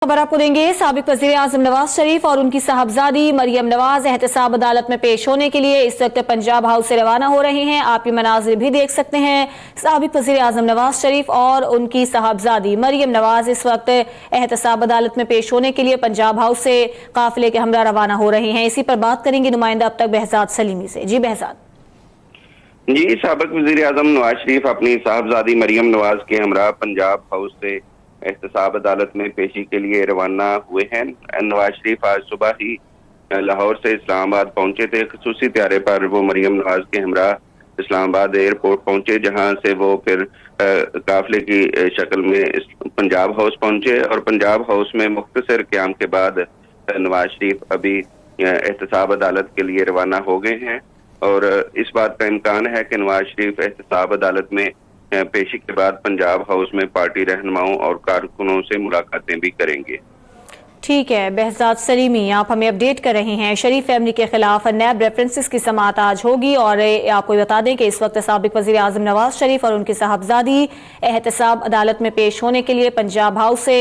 खबर आपको देंगे। साबिक वजीर आजम नवाज शरीफ और उनकी साहबजादी मरियम नवाज एहतसाब अदालत में पेश होने के लिए इस वक्त पंजाब हाउस से रवाना हो रही हैं। आप ये मनाजिर भी देख सकते हैं। साबिक वजीर आजम नवाज शरीफ और उनकी साहबजादी मरियम नवाज इस वक्त एहतसाब अदालत में पेश होने के लिए पंजाब हाउस से काफिले के हमरा रवाना हो रही हैं। इसी पर बात करेंगे नुमाइंदा अब तक बहजाद सलीमी से। जी बहजाद। जी, साबिक वजीर आजम नवाज शरीफ अपनी साहबजादी मरियम नवाज के हमरा पंजाब हाउस से एहतसाब अदालत में पेशी के लिए रवाना हुए हैं। नवाज शरीफ आज सुबह ही लाहौर से इस्लामाबाद पहुंचे थे। खसूसी त्यारे पर वो मरियम नवाज के हमरा इस्लामाबाद एयरपोर्ट पहुंचे, जहां से वो फिर काफिले की शक्ल में पंजाब हाउस पहुंचे और पंजाब हाउस में मुख्तसर क़याम के बाद नवाज शरीफ अभी एहतसाब अदालत के लिए रवाना हो गए हैं और इस बात का इम्कान है कि नवाज शरीफ एहतसाब अदालत में पेशी के बाद पंजाब हाउस में पार्टी रहनुमाओं और कारकुनों से मुलाकातें भी करेंगे। ठीक है, बहजाद सलीमी आप हमें अपडेट कर रहे हैं। शरीफ फैमिली के खिलाफ नैब रेफरेंसेस की समाअत आज होगी और आपको बता दें कि इस वक्त साबिक वजीर आजम नवाज शरीफ और उनकी साहबजादी एहतसाब अदालत में पेश होने के लिए पंजाब हाउस से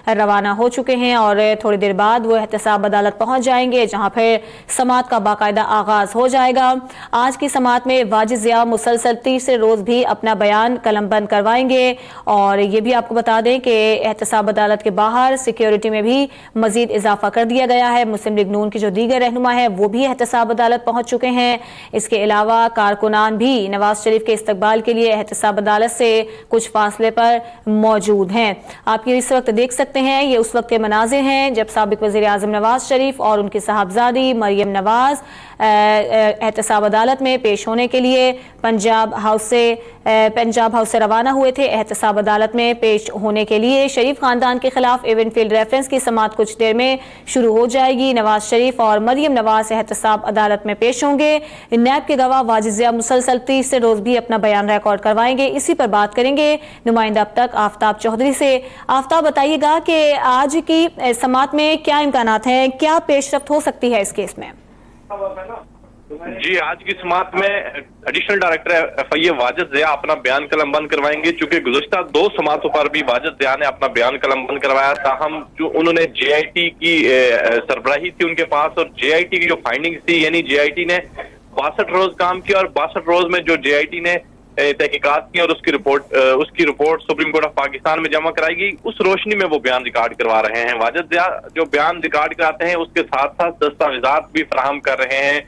रवाना हो चुके हैं और थोड़ी देर बाद वो एहतसाब अदालत पहुंच जाएंगे, जहां फिर समाअत का बाकायदा आगाज हो जाएगा। आज की समाअत में वाजिद ज़िया मुसलसल तीसरे रोज भी अपना बयान कलमबंद करवाएंगे और ये भी आपको बता दें कि एहतसाब अदालत के बाहर सिक्योरिटी में भी मजीद इजाफा कर दिया गया है। मुस्लिम लीग नून की जो दीगर रहनुमा है वो भी एहतसाब अदालत पहुंच चुके हैं। इसके अलावा कारकुनान भी नवाज शरीफ के इस्तकबाल के लिए एहतसाब अदालत से कुछ फासले पर मौजूद हैं। आप ये इस वक्त देख सकते हैं, ये उस वक्त के मनाजिर हैं जब साबिक वज़ीर आज़म नवाज शरीफ और उनकी साहबजादी मरियम नवाज एहतसाब अदालत में पेश होने के लिए पंजाब हाउस से रवाना हुए थे। एहतसाब अदालत में पेश होने के लिए शरीफ खानदान के खिलाफ इवेंटफील्ड रेफरेंस की समाअत कुछ देर में शुरू हो जाएगी। नवाज शरीफ और मरियम नवाज एहतसाब अदालत में पेश होंगे। नैब के गवाह वाजिद ज़िया मुसलसल तीसरे रोज भी अपना बयान रिकॉर्ड करवाएंगे। इसी पर बात करेंगे नुमाइंदा अब तक आफ्ताब चौधरी से। आफ्ताब, बताइएगा कि आज की समाअत में क्या इम्कानात हैं, क्या पेशरफ्त हो सकती है इस केस में? जी, आज की समाअत में additional director FIA Wajid Zia अपना बयान कलमबंद करवाएंगे। चूंकि गुज़श्ता 2 समाअतों पर भी वाजिद ज़िया ने अपना बयान कलमबंद करवाया, ताहम जो उन्होंने JIT की सरबराही थी उनके पास और JIT की जो फाइंडिंग्स थी, यानी JIT ने 62 रोज काम किया और 62 रोज में जो JIT ने तहकीकात की और उसकी report supreme court of Pakistan में जमा कराई गई, उस रोशनी में वो बयान रिकॉर्ड करवा रहे हैं। वाजिद ज़िया जो बयान रिकॉर्ड कराते हैं उसके साथ साथ दस्तावेजात भी फराहम कर रहे हैं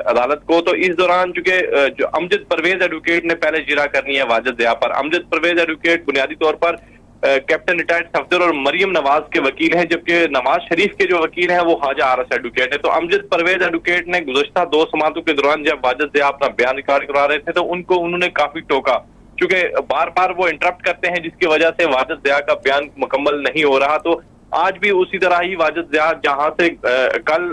अदालत को। तो इस दौरान चूंकि जो अमजद परवेज एडवोकेट ने पहले जिरा करनी है वाजिद ज़िया पर, अमजद परवेज एडवोकेट बुनियादी तौर पर कैप्टन रिटायर्ड सफदर और मरियम नवाज के वकील हैं, जबकि नवाज शरीफ के जो वकील हैं वो ख्वाजा RS एडवोकेट है। तो अमजद परवेज एडवोकेट ने गुज़श्ता 2 समाअतों के दौरान जब वाजिद ज़िया अपना बयान रिकॉर्ड करवा रहे थे तो उन्होंने काफी टोका, चूंकि बार बार वो इंटरप्ट करते हैं जिसकी वजह से वाजिद ज़िया का बयान मुकम्मल नहीं हो रहा। तो आज भी उसी तरह ही वाजिद ज़िया जहां से कल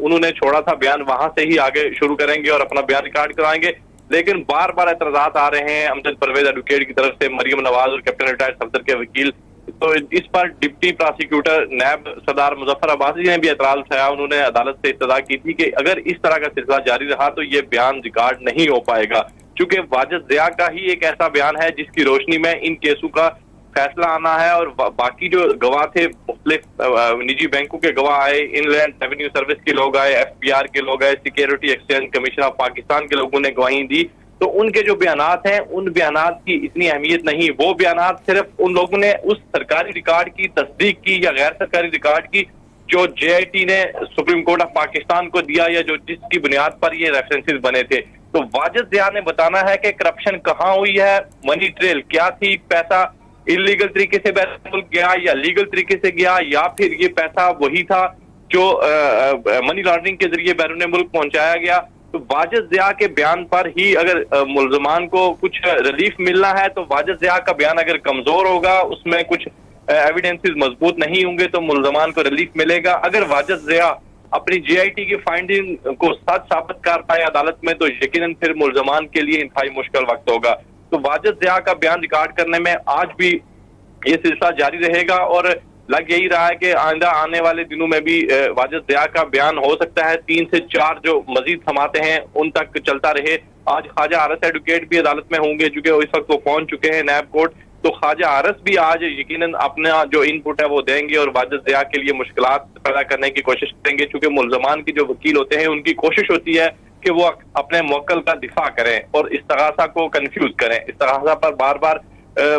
उन्होंने छोड़ा था बयान, वहां से ही आगे शुरू करेंगे और अपना बयान रिकॉर्ड कराएंगे। लेकिन बार बार एतराजात आ रहे हैं अमजद परवेज एडवोकेट की तरफ से, मरियम नवाज और कैप्टन रिटायर्ड सफदर के वकील। तो इस पर डिप्टी प्रोसिक्यूटर नैब सरदार मुजफ्फर अब्बासी ने भी एतराज उठाया। उन्होंने अदालत से इस्तदा की थी कि अगर इस तरह का सिलसिला जारी रहा तो ये बयान रिकॉर्ड नहीं हो पाएगा, चूंकि वाजिद ज़िया का ही एक ऐसा बयान है जिसकी रोशनी में इन केसों का फैसला आना है। और बाकी जो गवाह थे, मुख्तलिफ निजी बैंकों के गवाह आए, इनलैंड रेवेन्यू सर्विस के लोग आए, FBR के लोग आए, security exchange commission of Pakistan के लोगों ने गवाही दी। तो उनके जो बयानात हैं उन बयानात की इतनी अहमियत नहीं। वो बयानात सिर्फ उन लोगों ने उस सरकारी रिकॉर्ड की तस्दीक की या गैर सरकारी रिकॉर्ड की जो JIT ने सुप्रीम कोर्ट ऑफ पाकिस्तान को दिया या जो जिसकी बुनियाद पर ये रेफरेंसेस बने थे। तो वाजिद ज़िया ने बताना है कि करप्शन कहाँ हुई है, मनी ट्रेल क्या थी, पैसा इलीगल तरीके से बैरून मुल्क गया या लीगल तरीके से गया, या फिर ये पैसा वही था जो मनी लॉन्ड्रिंग के जरिए बैरून मुल्क पहुंचाया गया। तो वाजिद ज़िया के बयान पर ही अगर मुल्ज़मान को कुछ रिलीफ मिलना है तो वाजिद ज़िया का बयान अगर कमजोर होगा, उसमें कुछ एविडेंसेस मजबूत नहीं होंगे तो मुल्ज़मान को रिलीफ मिलेगा। अगर वाजिद ज़िया अपनी JIT की फाइंडिंग को सच साबित कर पाए अदालत में तो यकीनन फिर मुल्ज़मान के लिए इंतहाई मुश्किल वक्त होगा। तो वाजिद ज़िया का बयान रिकॉर्ड करने में आज भी ये सिलसिला जारी रहेगा और लग यही रहा है कि आइंदा आने वाले दिनों में भी वाजिद ज़िया का बयान हो सकता है 3 से 4 जो मजीद समाते हैं उन तक चलता रहे। आज ख्वाजा RS एडवोकेट भी अदालत में होंगे, चूंकि इस वक्त वो पहुंच चुके हैं नैब कोर्ट। تو خواجہ عارس بھی آج یقیناً اپنا جو ان پٹ ہے وہ دیں گے اور واجد ضیاء کے لیے مشکلات پیدا کرنے کی کوشش کریں گے، چونکہ ملزمان کی جو وکیل ہوتے ہیں ان کی کوشش ہوتی ہے کہ وہ اپنے موکل کا دفاع کریں اور استغاثہ کو کنفیوز کریں۔ استغاثہ پر بار بار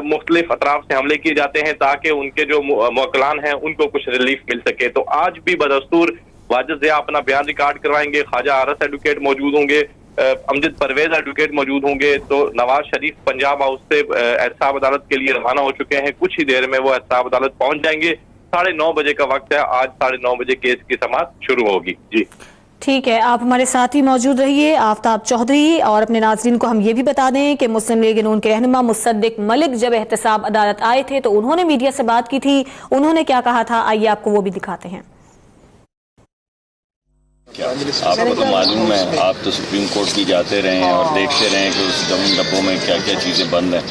مختلف اطراف سے حملے کیے جاتے ہیں تاکہ ان کے جو موکلان ہیں ان کو کچھ ریلیف مل سکے۔ تو آج بھی بدستور واجد ضیاء اپنا بیان ریکارڈ کروائیں گے، خواجہ عارس ایڈوکیٹ موجود ہوں گے، امجد پرویز ایڈوکیٹ موجود ہوں گے۔ تو نواز شریف پنجاب ہاؤس سے احتساب عدالت کے لیے روانہ ہو چکے ہیں، کچھ ہی دیر میں وہ احتساب عدالت پہنچ جائیں گے۔ 9:30 بجے کا وقت ہے، آج 9:30 بجے کیس کی سماعت شروع ہوگی۔ جی ٹھیک ہے، آپ ہمارے ساتھ ہی موجود رہیے آفتاب چودھری، اور اپنے ناظرین کو ہم یہ بھی بتا دیں کہ مسلم لیگ نون کے رہنما مصدق ملک جب احتساب عدالت آئے تھے تو انہوں نے میڈیا سے بات کی تھی، انہوں نے کیا کہا تھا، آئیے آپ کو وہ بھی دکھاتے ہیں۔ آپ کو تو معلوم ہے، آپ تو سپریم کورٹ بھی جاتے رہے ہیں اور دیکھتے رہے ہیں کہ اس ڈبوں میں کیا کیا چیزیں بند ہیں۔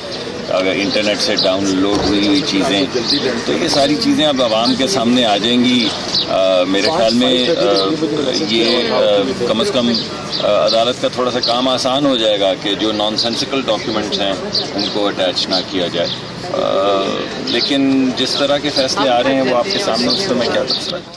اگر انٹرنیٹ سے ڈاؤن لوڈ ہوئی چیزیں تو یہ ساری چیزیں اب عوام کے سامنے آ جائیں گی۔ میرے خیال میں یہ کم از کم عدالت کا تھوڑا سا کام آسان ہو جائے گا کہ جو نان سینسیکل ڈاکیومنٹس ہیں ان کو اٹیچ نہ کیا جائے، لیکن جس طرح کے فیصلے آ رہے ہیں وہ آپ کے سامنے، اس میں کیا کر سکتا ہوں۔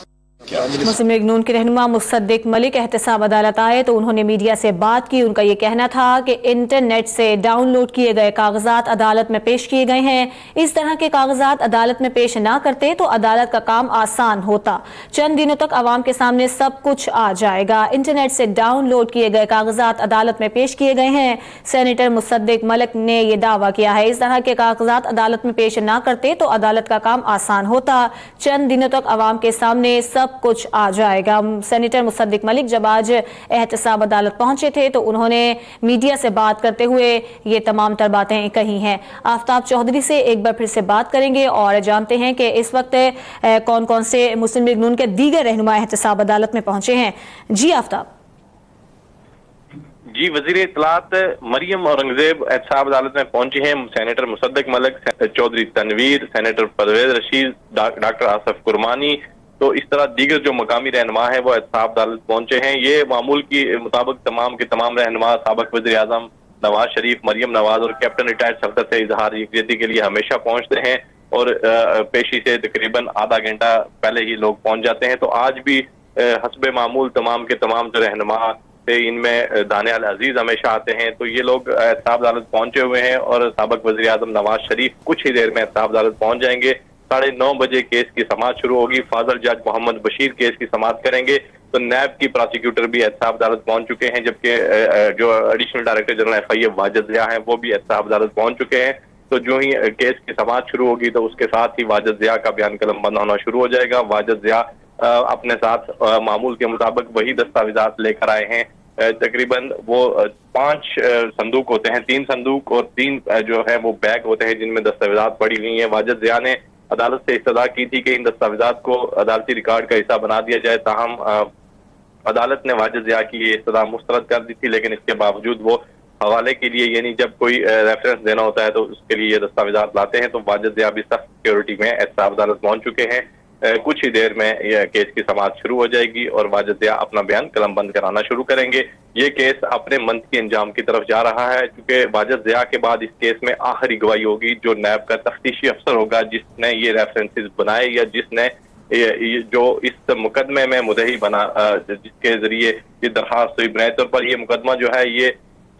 مسلم لیگ نون کے رہنما مصدق ملک احتساب عدالت آئے تو انہوں نے میڈیا سے بات کی، ان کا یہ کہنا تھا کہ انٹرنیٹ سے ڈاؤن لوڈ کیے گئے کاغذات عدالت میں پیش کیے گئے ہیں، اس طرح کے کاغذات عدالت میں پیش نہ کرتے تو عدالت کا کام آسان ہوتا، چند دنوں تک عوام کے سامنے سب کچھ آ جائے گا۔ انٹرنیٹ سے ڈاؤن لوڈ کیے گئے کاغذات عدالت میں پیش کیے گئے ہیں، سینیٹر مصدق ملک نے یہ دعویٰ کیا ہے۔ اس طرح کے کاغذات عدالت میں پیش نہ کرتے تو عدالت کا کام آسان ہوتا، چند دنوں تک عوام کے سامنے سب کچھ آ جائے گا۔ سینیٹر مصدق ملک جب آج احتساب عدالت پہنچے تھے تو انہوں نے میڈیا سے بات کرتے ہوئے یہ تمام تر باتیں کہی ہیں۔ آفتاب چودھری سے ایک بار پھر سے بات کریں گے اور جانتے ہیں کہ اس وقت کون کون سے مسلم لیگ نون کے دیگر رہنما احتساب عدالت میں پہنچے ہیں۔ جی آفتاب۔ جی، وزیر اطلاعات مریم اورنگزیب احتساب عدالت میں پہنچے ہیں۔ سینیٹر مصدق ملک، چودھری تنویر، سینیٹر پرویز رشید، ڈاکٹر آصف کرمانی، تو اس طرح دیگر جو مقامی رہنما ہیں وہ احتساب عدالت پہنچے ہیں۔ یہ معمول کی مطابق تمام کے تمام رہنما سابق وزیر اعظم نواز شریف، مریم نواز اور کیپٹن ریٹائرڈ صفدر سے اظہار یکجہتی کے لیے ہمیشہ پہنچتے ہیں اور پیشی سے تقریباً آدھا گھنٹہ پہلے ہی لوگ پہنچ جاتے ہیں۔ تو آج بھی حسب معمول تمام کے تمام جو رہنما تھے ان میں دانیال عزیز ہمیشہ آتے ہیں۔ تو یہ لوگ احتساب عدالت پہنچے ہوئے ہیں اور سابق وزیر اعظم نواز شریف کچھ ہی دیر میں احتساب عدالت پہنچ جائیں گے۔ 9:30 بجے کیس کی سماعت شروع ہوگی۔ فاضل جج محمد بشیر کیس کی سماعت کریں گے۔ تو نیب کی پراسیکیوٹر بھی احتساب عدالت پہنچ چکے ہیں، جبکہ جو additional director general FIA Wajid Zia ہیں وہ بھی احتساب عدالت پہنچ چکے ہیں۔ تو جو ہی کیس کی سماعت شروع ہوگی تو اس کے ساتھ ہی واجد ضیاء کا بیان قلم بند ہونا شروع ہو جائے گا۔ واجد ضیاء اپنے ساتھ معمول کے مطابق وہی دستاویزات لے کر آئے ہیں۔ تقریباً وہ 5 صندوق ہوتے ہیں، 3 صندوق اور 3 جو ہے وہ بیگ ہوتے ہیں جن میں دستاویزات پڑی ہوئی ہیں۔ واجد ضیاء نے عدالت سے استدعا کی تھی کہ ان دستاویزات کو عدالتی ریکارڈ کا حصہ بنا دیا جائے، تاہم عدالت نے واجد ضیاء کی یہ استدعا مسترد کر دی تھی، لیکن اس کے باوجود وہ حوالے کے لیے، یعنی جب کوئی ریفرنس دینا ہوتا ہے تو اس کے لیے یہ دستاویزات لاتے ہیں۔ تو واجد ضیاء بھی سخت سیکیورٹی میں احتساب عدالت پہنچ چکے ہیں۔ کچھ ہی دیر میں یہ کیس کی سماعت شروع ہو جائے گی اور واجد ضیاء اپنا بیان قلم بند کرانا شروع کریں گے۔ یہ کیس اپنے منطقی انجام کی طرف جا رہا ہے، کیونکہ واجد ضیاء کے بعد اس کیس میں آخری گواہی ہوگی جو نیب کا تفتیشی افسر ہوگا، جس نے یہ ریفرنسز بنائے یا جس نے جو اس مقدمے میں مدعی بنا، جس کے ذریعے یہ درخواست ہوئی۔ بنیادی طور پر یہ مقدمہ جو ہے یہ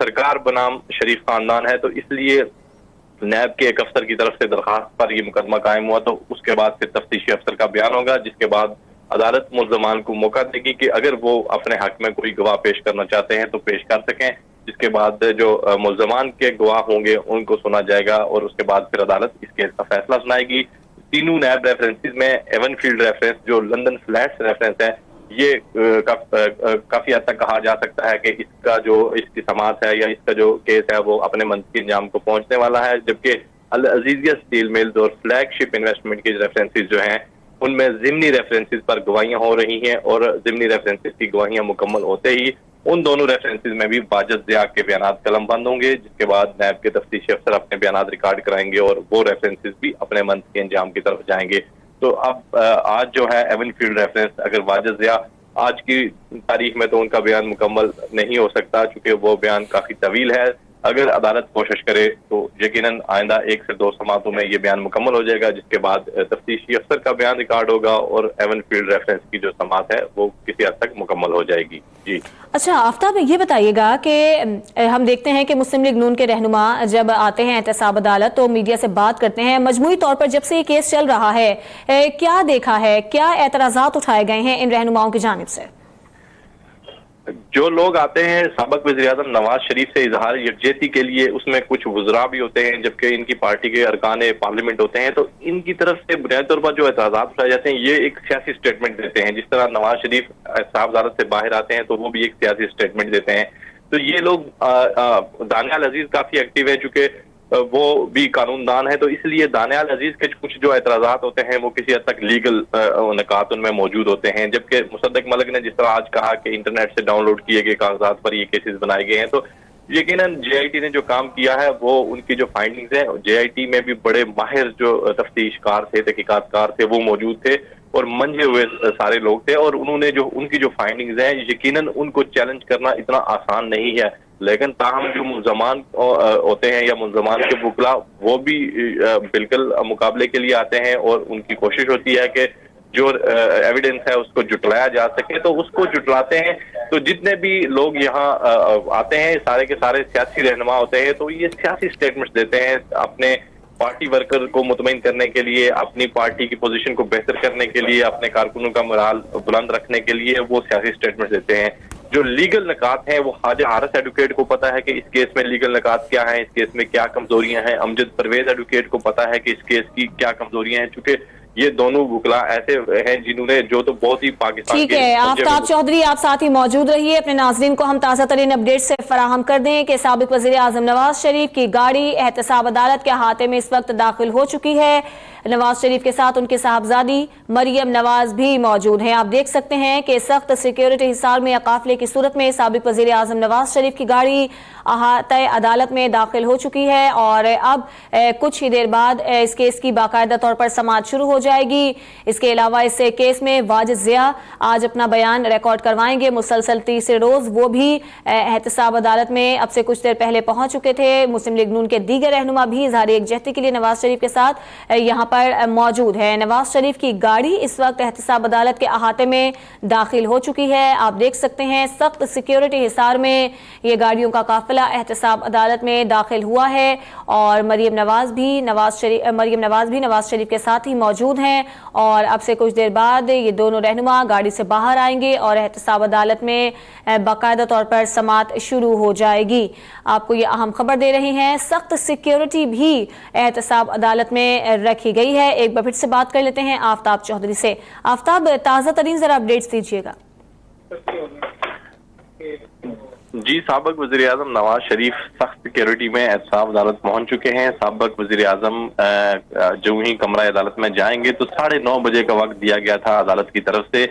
سرکار بنام شریف خاندان ہے، تو اس لیے نیب کے ایک افسر کی طرف سے درخواست پر یہ مقدمہ قائم ہوا۔ تو اس کے بعد پھر تفتیشی افسر کا بیان ہوگا، جس کے بعد عدالت ملزمان کو موقع دے گی کہ اگر وہ اپنے حق میں کوئی گواہ پیش کرنا چاہتے ہیں تو پیش کر سکیں، جس کے بعد جو ملزمان کے گواہ ہوں گے ان کو سنا جائے گا اور اس کے بعد پھر عدالت اس کیس کا فیصلہ سنائے گی۔ تینوں نیب ریفرنسز میں ایون فیلڈ ریفرنس جو لندن فلیٹس ریفرنس ہے، یہ کافی حد تک کہا جا سکتا ہے کہ اس کا جو اس کی سماعت ہے یا اس کا جو کیس ہے وہ اپنے منطقی انجام کو پہنچنے والا ہے، جبکہ العزیزیہ اسٹیل ملز اور فلیگ شپ انویسٹمنٹ کی ریفرنسز جو ہیں ان میں ضمنی ریفرنسز پر گواہیاں ہو رہی ہیں، اور ضمنی ریفرنسز کی گواہیاں مکمل ہوتے ہی ان دونوں ریفرنسز میں بھی واجد ضیاء کے بیانات قلم بند ہوں گے، جس کے بعد نیب کے تفتیشی افسر اپنے بیانات ریکارڈ کرائیں گے اور وہ ریفرنسز بھی اپنے منطقی انجام کی طرف جائیں گے۔ تو اب آج جو ہے ایون فیلڈ ریفرنس، اگر واجد ضیاء آج کی تاریخ میں تو ان کا بیان مکمل نہیں ہو سکتا چونکہ وہ بیان کافی طویل ہے، अगर अदालत कोशिश करे तो यकीनन आइंदा 1 से 2 समातों में ये बयान मुकम्मल हो जाएगा, जिसके बाद तफ्तीशी अफसर का बयान रिकॉर्ड होगा और एवन फील्ड रेफरेंस की जो समात है वो किसी हद तक मुकम्मल हो जाएगी। जी अच्छा आफ्ताब, ये बताइएगा कि हम देखते हैं कि मुस्लिम लीग नून के रहनुमा जब आते हैं एहतसाब अदालत तो मीडिया से बात करते हैं। मजमूई तौर पर जब से ये केस चल रहा है, क्या देखा है, क्या एतराजात उठाए गए हैं इन रहनुमाओं की जानिब से? जो लोग आते हैं साबिक वज़ीर-ए-आज़म नवाज शरीफ से इजहार यकजहती के लिए, उसमें कुछ वज़रा भी होते हैं जबकि इनकी पार्टी के अरकान पार्लियामेंट होते हैं, तो इनकी तरफ से बुनियादी तौर पर जो एतराज़ात उठाए जाते हैं ये एक सियासी स्टेटमेंट देते हैं। जिस तरह नवाज शरीफ साहब अदालत से बाहर आते हैं तो वो भी एक सियासी स्टेटमेंट देते हैं। तो ये लोग दानियाल अजीज काफी एक्टिव है, चूंकि वो भी कानूनदान है, तो इसलिए दानियाल अजीज के कुछ जो एतराजात होते हैं वो किसी हद तक लीगल निकात उनमें मौजूद होते हैं। जबकि मुसद्दक मलिक ने जिस तरह आज कहा कि इंटरनेट से डाउनलोड किए गए कागजात पर ये केसेस बनाए गए हैं, तो यकीनन JIT ने जो काम किया है वो उनकी जो फाइंडिंग्स है, JIT में भी बड़े माहिर जो तफ्तीशकार थे, तहकीकातकार थे, वो मौजूद थे और मंझे हुए सारे लोग थे, और उन्होंने जो उनकी जो फाइंडिंग्स हैं यकीनन उनको चैलेंज करना इतना आसान नहीं है। लेकिन ताहम जो मुल्ज़मान होते हैं या मुल्ज़मान के वकला वो भी बिल्कुल मुकाबले के लिए आते हैं और उनकी कोशिश होती है कि जो एविडेंस है उसको जुटलाया जा सके, तो उसको जुटलाते हैं। तो जितने भी लोग यहाँ आते हैं सारे के सारे सियासी रहनुमा होते हैं, तो ये सियासी स्टेटमेंट्स देते हैं अपने पार्टी वर्कर को मुतमईन करने के लिए, अपनी पार्टी की पोजीशन को बेहतर करने के लिए, अपने कारकुनों का मोराल बुलंद रखने के लिए वो सियासी स्टेटमेंट देते हैं। जो लीगल निकात हैं वो ख्वाजा हारिस एडवोकेट को पता है कि इस केस में लीगल निकात क्या है, इस केस में क्या कमजोरियां हैं। अमजद परवेज एडवोकेट को पता है कि इस केस की क्या कमजोरियां हैं, चूंकि ये दोनों वकला ऐसे हैं जिन्होंने जो तो बहुत ही पाकिस्तान ठीक है। आफ्ताब चौधरी आप साथ ही मौजूद रहिए, अपने नाज़रीन को हम ताज़ा तरीन अपडेट से फराहम कर दें कि साबिक वज़ीर आज़म नवाज शरीफ की गाड़ी एहतसाब अदालत के अहाते में इस वक्त दाखिल हो चुकी है। नवाज शरीफ के साथ उनकी साहबजादी मरियम नवाज भी मौजूद हैं। आप देख सकते हैं कि सख्त सिक्योरिटी हिसार में या काफिले की सूरत में साबिक वज़ीर आज़म नवाज शरीफ की गाड़ी अहाते अदालत में दाखिल हो चुकी है और अब कुछ ही देर बाद इस केस की बाकायदा तौर पर समाअत शुरू हो जाएगी। इसके अलावा इस केस में वाजिद ज़िया आज अपना बयान रिकॉर्ड करवाएंगे। मुसलसल तीसरे रोज वो भी एहतसाब अदालत में अब से कुछ देर पहले पहुंच चुके थे। मुस्लिम लीग नून के दीगर रहनुमा भी इजहार यकजहती के लिए नवाज शरीफ के साथ यहाँ पर मौजूद है। नवाज शरीफ की गाड़ी इस वक्त एहतसाब अदालत के अहाते में दाखिल हो चुकी है। आप देख सकते हैं सख्त सिक्योरिटी हिसार में ये गाड़ियों का काफिला एहतसाब अदालत में दाखिल हुआ है और मरियम नवाज भी नवाज शरीफ के साथ ही मौजूद हैं और अब से कुछ देर बाद ये दोनों रहनुमा गाड़ी से बाहर आएंगे और एहतसाब अदालत में बाकायदा तौर पर समाअत शुरू हो जाएगी। आपको ये अहम खबर दे रही हैं, सख्त सिक्योरिटी भी एहतसाब अदालत में रखी गई है। एक बार फिर से बात कर लेते हैं आफ्ताब चौधरी से। आफ्ताब ताज़ा तरीन जरा अपडेट्स दीजिएगा। जी, साबिक वज़ीर आज़म नवाज शरीफ सख्त सिक्योरिटी में एहतसाब अदालत पहुंच चुके हैं। साबिक वज़ीर आज़म जो ही कमरा अदालत में जाएंगे तो 9:30 बजे का वक्त दिया गया था अदालत की तरफ से,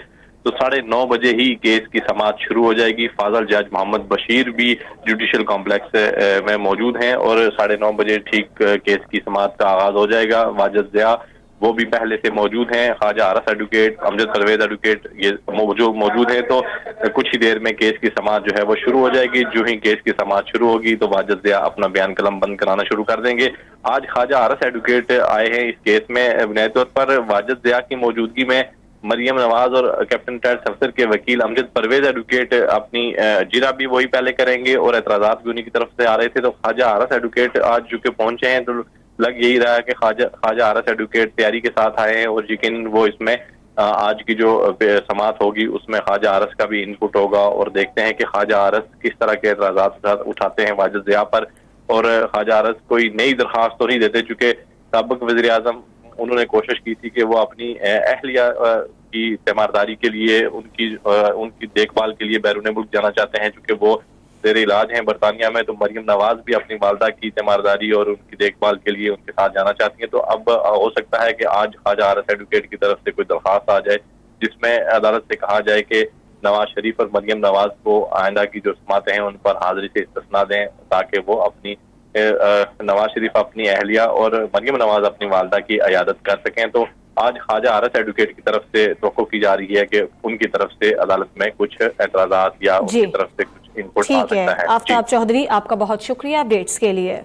तो 9:30 बजे ही केस की समाअत शुरू हो जाएगी। फाजल जज मोहम्मद बशीर भी जुडिशल कॉम्प्लेक्स में मौजूद हैं और 9:30 बजे ठीक केस की समाअत का आगाज हो जाएगा। वाजिद ज़िया वो भी पहले से मौजूद हैं, ख्वाजा हारिस एडवोकेट, अमजद परवेज एडवोकेट ये जो मौजूद हैं। तो कुछ ही देर में केस की समाअत जो है वो शुरू हो जाएगी। जो ही केस की समाअत शुरू होगी तो वाजिद ज़िया अपना बयान कलम बंद कराना शुरू कर देंगे। आज ख्वाजा हारिस एडवोकेट आए हैं इस केस में। बुनियादी तौर पर वाजिद ज़िया की मौजूदगी में मरियम नवाज और कैप्टन टैड अफसर के वकील अमजद परवेज एडवोकेट अपनी जिरा भी वही पहले करेंगे और एतराजात भी उन्हीं की तरफ से आ रहे थे। तो ख्वाजा हारिस एडवोकेट आज जो के पहुंचे हैं तो लग यही रहा है कि ख्वाजा हारिस एडवोकेट तैयारी के साथ आए हैं और यकीन वो इसमें आज की जो समाअत होगी उसमें ख्वाजा हारिस का भी इनपुट होगा और देखते हैं कि ख्वाजा हारिस किस तरह के एतराजात उठाते हैं वाजिद ज़िया पर। और ख्वाजा हारिस कोई नई दरख्वास्त तो नहीं देते, चूंकि साबिक वज़ीर आज़म उन्होंने कोशिश की थी कि वो अपनी अहलिया की तीमारदारी के लिए उनकी देखभाल के लिए बैरून मुल्क जाना चाहते हैं, चूंकि वो जेर इलाज हैं बरतानिया में। तो मरियम नवाज भी अपनी वालदा की तीमारदारी और उनकी देखभाल के लिए उनके साथ जाना चाहती हैं। तो अब हो सकता है कि आज ख्वाजा हारिस एडवोकेट की तरफ से कोई दरख्वास्त आ जाए जिसमें अदालत से कहा जाए कि नवाज शरीफ और मरियम नवाज को आइंदा की जो समातें हैं उन पर हाजिरी से इस्तिस्ना दें ताकि वो अपनी नवाज शरीफ अपनी अहलिया और मरियम नवाज अपनी वालदा की इयादत कर सकें। तो आज ख्वाजा हारिस एडवोकेट की तरफ से तवक्को की जा रही है कि उनकी तरफ से अदालत में कुछ एतराजात या उनकी तरफ से कुछ इनपुट आ ٹھیک ہے सकता है। آفتاب چودھری، آپ کا بہت شکریہ اپڈیٹس کے لیے۔